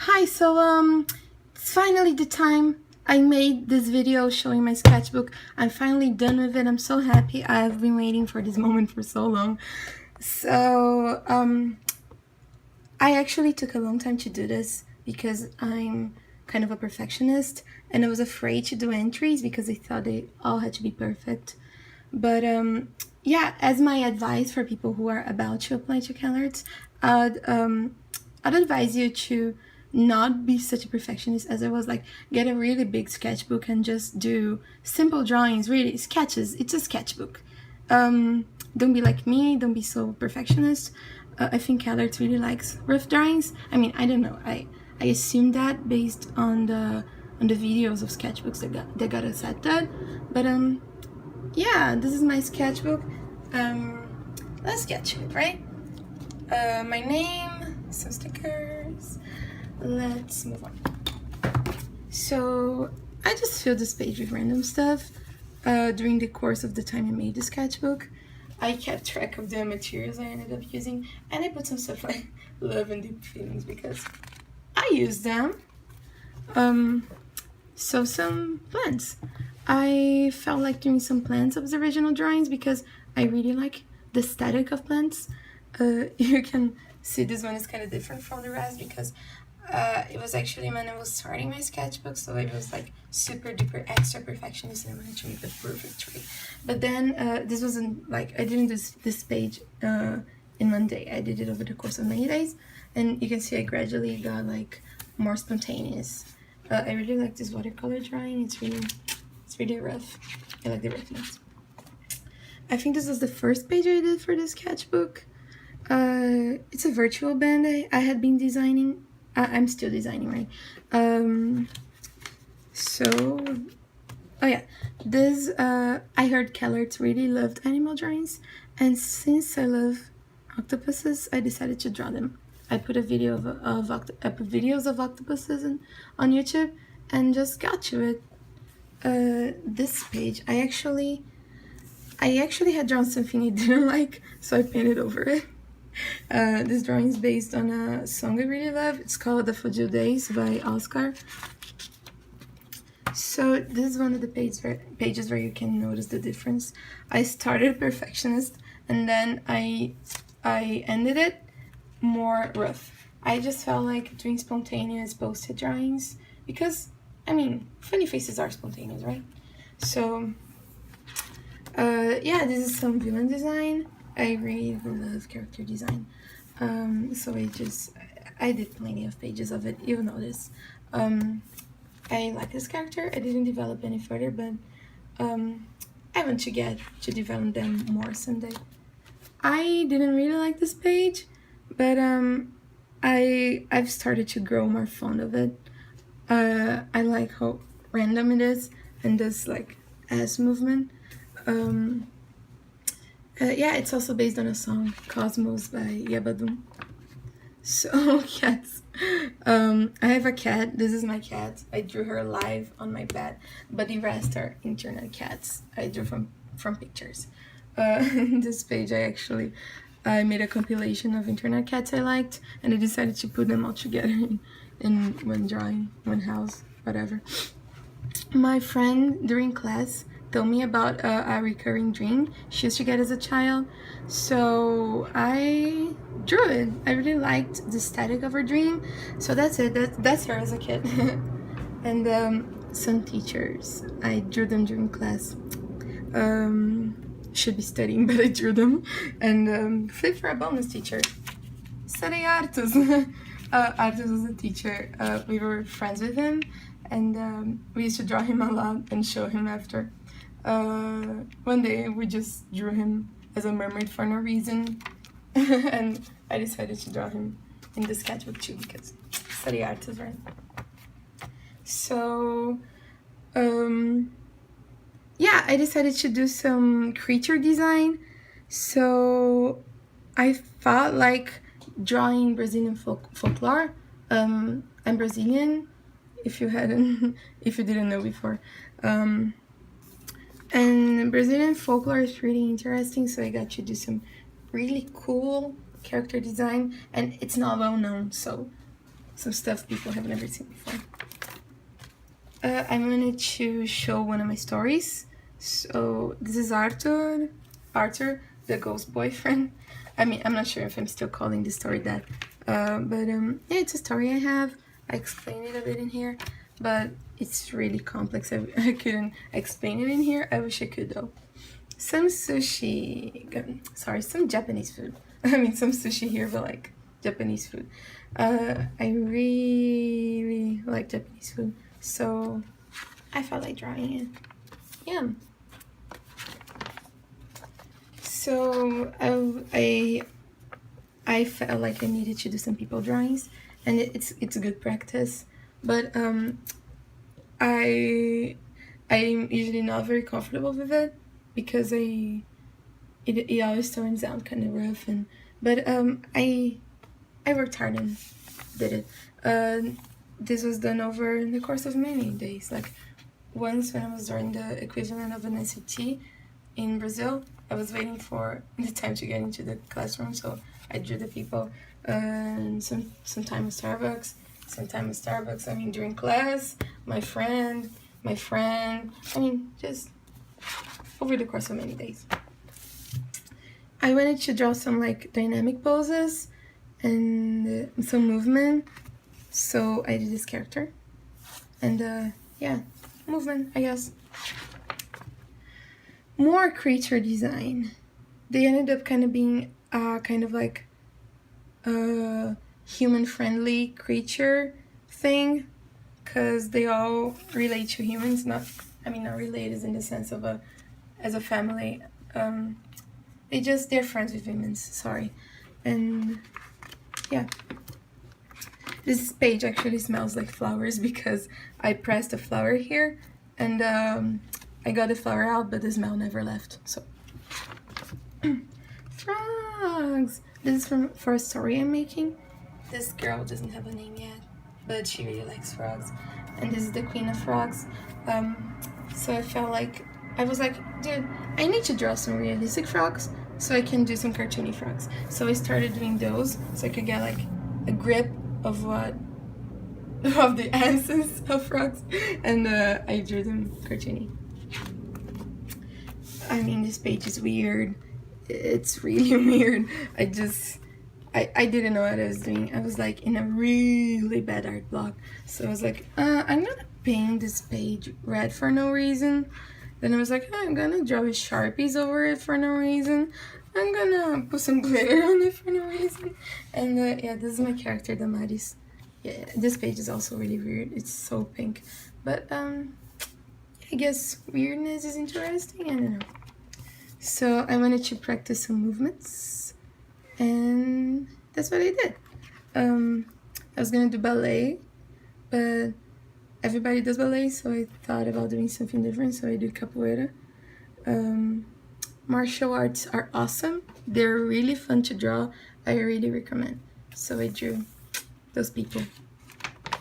Hi, it's finally the time. I made this video showing my sketchbook. I'm finally done with it. I'm so happy. I've been waiting for this moment for so long. I actually took a long time to do this because I'm kind of a perfectionist and I was afraid to do entries because I thought they all had to be perfect. But yeah, as my advice for people who are about to apply to Calarts, I'd advise you to not be such a perfectionist as I was. Like, get a really big sketchbook and just do simple drawings, really sketches. It's a sketchbook. Don't be like me. Don't be so perfectionist. I think Calarts really likes rough drawings. I mean, I don't know. I assume that based on the videos of sketchbooks that got accepted, but yeah, this is my sketchbook. Let's sketch it, right? My name, some stickers. Let's move on. So I just filled this page with random stuff during the course of the time I made the sketchbook. I kept track of the materials I ended up using, and I put some stuff like love and deep feelings because I use them. So some plants. I felt like doing some plants of the original drawings because I really like the aesthetic of plants. You can see this one is kind of different from the rest because it was actually when I was starting my sketchbook, so I was like super duper extra perfectionist and I wanted to make the perfect tree. But then this wasn't like, I didn't do this page in one day. I did it over the course of many days, and you can see I gradually got like more spontaneous. I really like this watercolor drawing. It's really rough. I like the roughness. I think this was the first page I did for the sketchbook. It's a virtual band I had been designing. I'm still designing, right? Oh yeah, this I heard Calarts really loved animal drawings, and since I love octopuses, I decided to draw them. I put a video I put videos of octopuses on YouTube and just got to it. This page, I actually had drawn something I didn't like, so I painted over it. This drawing is based on a song I really love. It's called The Fudgil Days by Oscar. So this is one of the pages where you can notice the difference. I started perfectionist and then I ended it more rough. I just felt like doing spontaneous post-it drawings because, I mean, funny faces are spontaneous, right? So yeah, this is some villain design. I really love character design. So I did plenty of pages of it. You'll notice. I like this character. I didn't develop any further, but I want to get to develop them more someday. I didn't really like this page, but I've started to grow more fond of it. I like how random it is and this like ass movement. Yeah, it's also based on a song, Cosmos by Yabadum. So, yes. I have a cat. This is my cat. I drew her live on my bed, but the rest are internet cats. I drew from pictures. This page, I made a compilation of internet cats I liked, and I decided to put them all together in one drawing, one house, whatever. My friend during class told me about a recurring dream she used to get as a child, so I drew it. I really liked the aesthetic of her dream, so that's it. That's her as a kid. And some teachers, I drew them during class. Should be studying, but I drew them. And flip for a bonus teacher. Study Artus. Artus was a teacher. We were friends with him, and we used to draw him a lot and show him after. One day we just drew him as a mermaid for no reason, and I decided to draw him in the sketchbook too because study Artus, right? So yeah, I decided to do some creature design. So I thought like drawing Brazilian folklore. I'm Brazilian, if you didn't know before. And Brazilian folklore is really interesting, so I got to do some really cool character design, and it's not well known, so some stuff people have never seen before. I wanted to show one of my stories. So this is Arthur, the ghost boyfriend. I mean, I'm not sure if I'm still calling the story that, but yeah, it's a story I have. I explain it a bit in here, but it's really complex. I couldn't explain it in here. I wish I could though. Some Japanese food. I mean, some sushi here, but like Japanese food. I really like Japanese food, so I felt like drawing it. Yeah. So I felt like I needed to do some people drawings, and it's a good practice. But I'm usually not very comfortable with it because it always turns out kind of rough. But I worked hard and did it. This was done over the course of many days. Like once when I was doing the equivalent of an SAT in Brazil, I was waiting for the time to get into the classroom, so I drew the people. Sometime with Starbucks, I mean, during class, my friend. I mean, just over the course of many days. I wanted to draw some like dynamic poses and some movement, so I did this character. And yeah, movement, I guess. More creature design. They ended up kind of being kind of like a human-friendly creature thing, because they all relate to humans. Not related in the sense of as a family. They're friends with humans. Sorry, and yeah. This page actually smells like flowers because I pressed a flower here, and I got the flower out, but the smell never left. So frogs. This is for a story I'm making. This girl doesn't have a name yet, but she really likes frogs, and this is the queen of frogs. So I was like, dude, I need to draw some realistic frogs so I can do some cartoony frogs. So I started doing those so I could get like a grip of the essence of frogs, and I drew them cartoony. I mean, this page is weird. It's really weird. I didn't know what I was doing. I was like in a really bad art block. So I was like, I'm gonna paint this page red for no reason. Then I was like, I'm gonna draw with Sharpies over it for no reason. I'm gonna put some glitter on it for no reason. And yeah, this is my character, Damaris. Yeah, this page is also really weird. It's so pink. But I guess weirdness is interesting. I don't know. So I wanted to practice some movements, and that's what I did. I was gonna do ballet, but everybody does ballet, so I thought about doing something different, so I did capoeira. Martial arts are awesome. They're really fun to draw. I really recommend. So I drew those people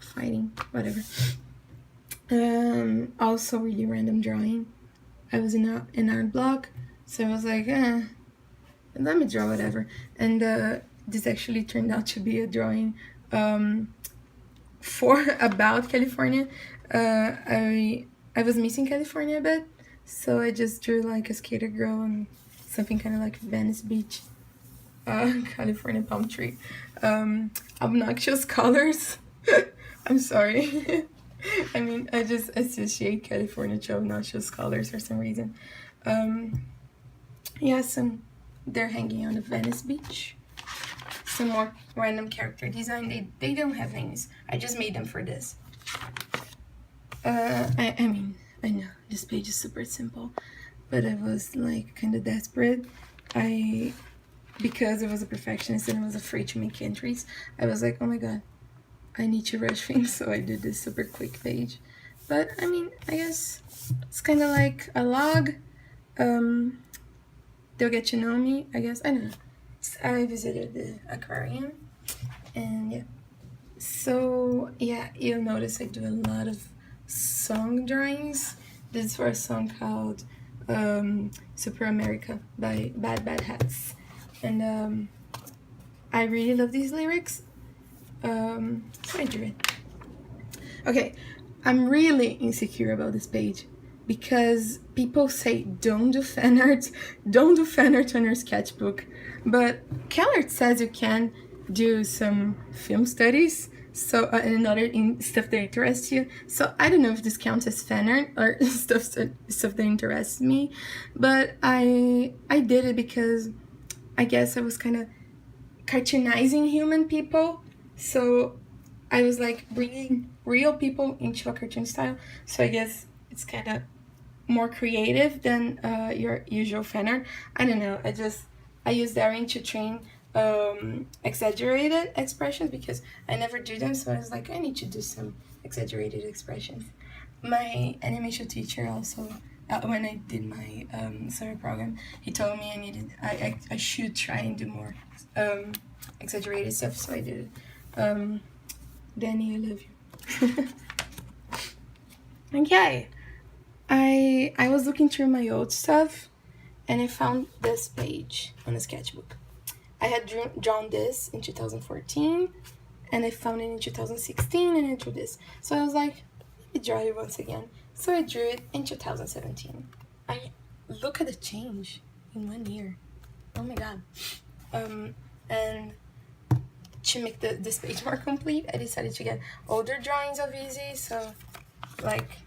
fighting, whatever. Also really random drawing. I was in an art block, so I was like, let me draw whatever. And this actually turned out to be a drawing about California. I was missing California a bit, so I just drew like a skater girl and something kind of like Venice Beach, California palm tree, obnoxious colors. I'm sorry. I mean, I just associate California to obnoxious colors for some reason. Yeah, they're hanging on the Venice Beach. Some more random character design. They don't have names. I just made them for this. I mean, I know this page is super simple, but I was like kind of desperate. Because I was a perfectionist and I was afraid to make entries, I was like, oh my god, I need to rush things, so I did this super quick page. But I mean, I guess it's kind of like a log. They'll get to know me, I guess. I don't know. I visited the aquarium, and yeah. So yeah, you'll notice I do a lot of song drawings. This is for a song called Super America by Bad Bad Hats, and I really love these lyrics. So I drew it. Okay, I'm really insecure about this page because people say don't do fan art, don't do fan art on your sketchbook. But Calarts says you can do some film studies, so and other stuff that interests you. So I don't know if this counts as fan art or stuff that interests me, but I did it because I guess I was kind of cartoonizing human people. So I was like bringing real people into a cartoon style. So I guess it's kind of more creative than your usual fan art. I don't know. I use Daring to train exaggerated expressions because I never do them. So I was like, I need to do some exaggerated expressions. My animation teacher also, when I did my summer program, he told me I should try and do more exaggerated stuff. So I did it. Danny, I love you. Okay, I was looking through my old stuff and I found this page on the sketchbook. I had drawn this in 2014 and I found it in 2016 and I drew this. So I was like, let me draw it once again. So I drew it in 2017. Look at the change in 1 year. Oh my god. And to make this page more complete, I decided to get older drawings of Izzy. So like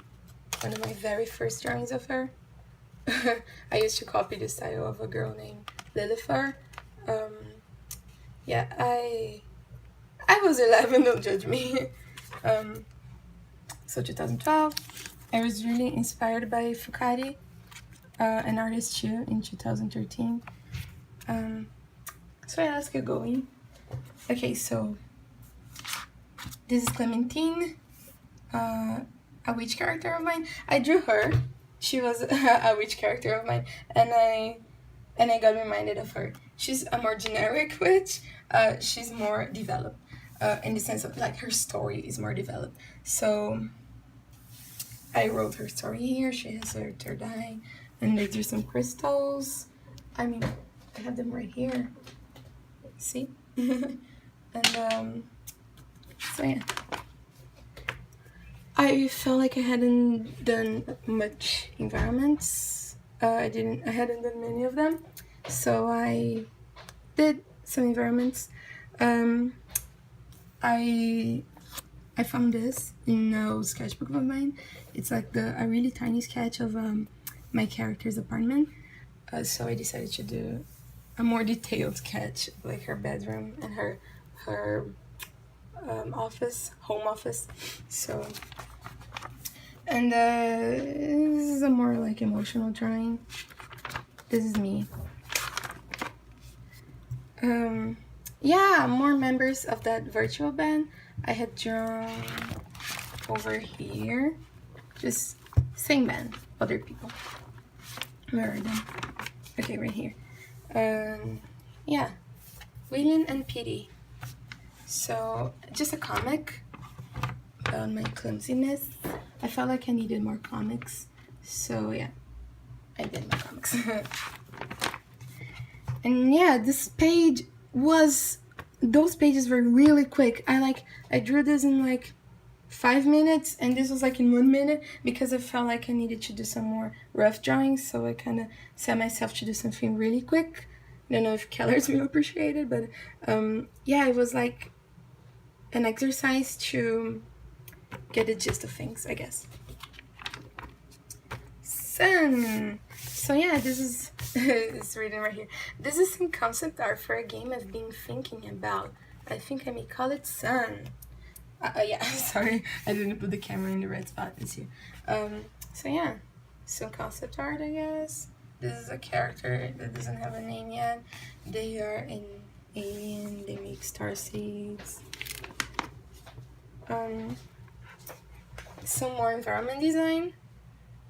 one of my very first drawings of her. I used to copy the style of a girl named Lilyfer. Yeah, I was 11, don't judge me. So 2012, I was really inspired by Fukari, an artist too, in 2013. So yeah, let's get going. Okay, so this is Clementine, a witch character of mine. I drew her. She was a witch character of mine, and I got reminded of her. She's a more generic witch. She's more developed, in the sense of like her story is more developed. So I wrote her story here. She has her third eye, and they drew some crystals. I mean, I have them right here. See? And so yeah. I felt like I hadn't done much environments. I hadn't done many of them, so I did some environments. I found this in a sketchbook of mine. It's like a really tiny sketch of my character's apartment. So I decided to do a more detailed sketch, like her bedroom and her home office. So, and this is a more like emotional drawing. This is me. Yeah, more members of that virtual band I had drawn over here. Just same band, other people. Where are them? Okay, right here. Yeah, William and Petey. So just a comic about my clumsiness. I felt like I needed more comics, so yeah, I did my comics. And yeah, those pages were really quick. I drew this in like 5 minutes, and this was like in 1 minute because I felt like I needed to do some more rough drawings, so I kind of set myself to do something really quick. I don't know if Calarts will appreciate it, but yeah, it was like an exercise to get the gist of things, I guess. So yeah, this is it's written right here. This is some concept art for a game I've been thinking about. I think I may call it Sun. Yeah, sorry, I didn't put the camera in the right spot. It's here. So yeah, some concept art, I guess. This is a character that doesn't have a name yet. They are an alien. They make star seeds. Some more environment design.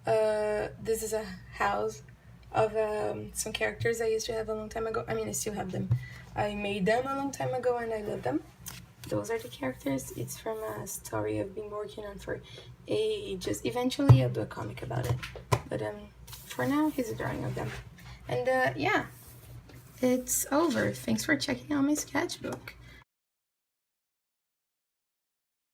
This is a house of some characters I used to have a long time ago. I mean, I still have them. I made them a long time ago and I love them. Those are the characters. It's from a story I've been working on for ages. Eventually I'll do a comic about it. But for now, here's a drawing of them. And yeah, it's over. Thanks for checking out my sketchbook.